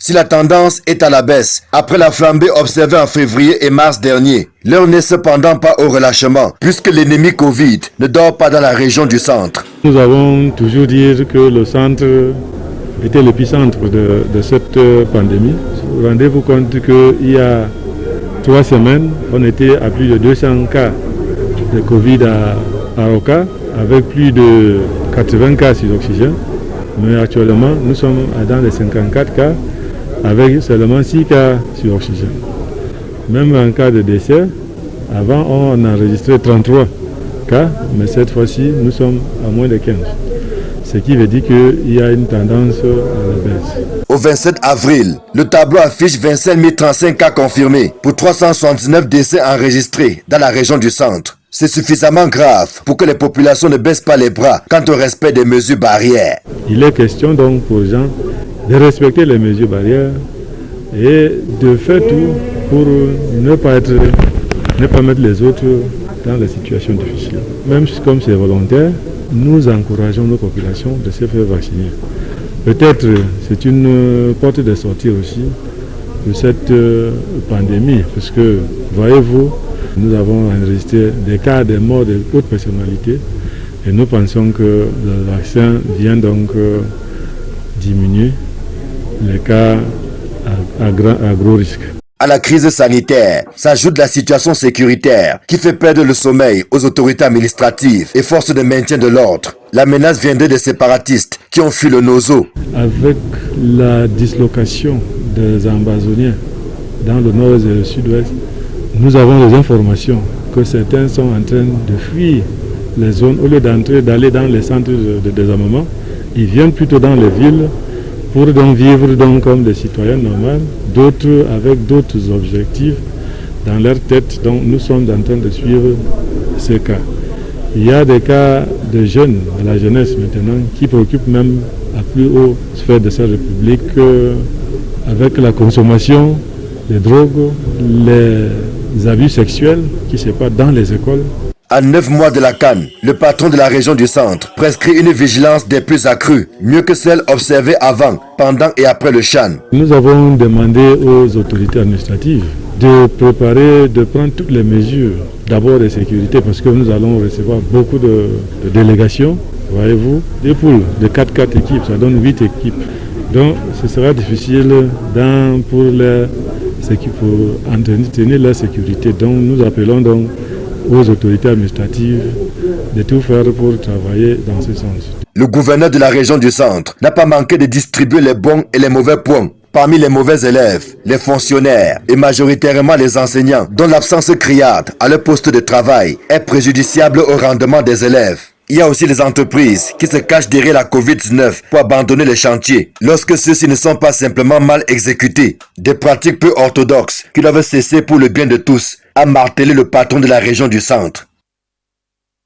Si la tendance est à la baisse, après la flambée observée en février et mars dernier, l'heure n'est cependant pas au relâchement, puisque l'ennemi Covid ne dort pas dans la région du centre. Nous avons toujours dit que le centre était l'épicentre de cette pandémie. Rendez-vous compte qu'il y a 3 semaines, on était à plus de 200 cas de Covid à Oka, avec plus de 80 cas sur oxygène. Mais actuellement, nous sommes dans les 54 cas, avec seulement 6 cas sur oxygène. Même en cas de décès, avant on enregistrait 33 cas, mais cette fois-ci nous sommes à moins de 15. Ce qui veut dire qu'il y a une tendance à la baisse. Au 27 avril, le tableau affiche 25 035 cas confirmés pour 379 décès enregistrés dans la région du centre. C'est suffisamment grave pour que les populations ne baissent pas les bras quant au respect des mesures barrières. Il est question donc pour les gens de respecter les mesures barrières et de faire tout pour ne pas mettre les autres dans des situations difficiles. Même comme c'est volontaire, nous encourageons nos populations de se faire vacciner. Peut-être c'est une porte de sortie aussi de cette pandémie, parce que, voyez-vous, nous avons enregistré des cas de morts de hautes personnalités et nous pensons que le vaccin vient donc diminuer les cas à gros risque. À la crise sanitaire s'ajoute la situation sécuritaire qui fait perdre le sommeil aux autorités administratives et forces de maintien de l'ordre. La menace viendrait des séparatistes qui ont fui le Nozo. Avec la dislocation des Ambazoniens dans le nord et le sud-ouest, nous avons des informations que certains sont en train de fuir les zones au lieu d'aller dans les centres de désarmement. Ils viennent plutôt dans les villes pour donc vivre donc comme des citoyens normaux, d'autres avec d'autres objectifs dans leur tête. Donc nous sommes en train de suivre ces cas. Il y a des cas de jeunes, de la jeunesse maintenant, qui préoccupent même à plus haute sphère de cette République avec la consommation des drogues, les abus sexuels qui se passent dans les écoles. À 9 mois de la CAN, le patron de la région du centre prescrit une vigilance des plus accrues, mieux que celle observée avant, pendant et après le CHAN. Nous avons demandé aux autorités administratives de préparer, de prendre toutes les mesures, d'abord de sécurité, parce que nous allons recevoir beaucoup de délégations, voyez-vous, des poules de 4 équipes, ça donne 8 équipes. Donc ce sera difficile pour entretenir la sécurité. Donc nous appelons donc aux autorités administratives de tout faire pour travailler dans ce sens. Le gouverneur de la région du centre n'a pas manqué de distribuer les bons et les mauvais points. Parmi les mauvais élèves, les fonctionnaires et majoritairement les enseignants dont l'absence criarde à leur poste de travail est préjudiciable au rendement des élèves. Il y a aussi les entreprises qui se cachent derrière la Covid-19 pour abandonner les chantiers lorsque ceux-ci ne sont pas simplement mal exécutés. Des pratiques peu orthodoxes qui doivent cesser pour le bien de tous, a martelé le patron de la région du centre.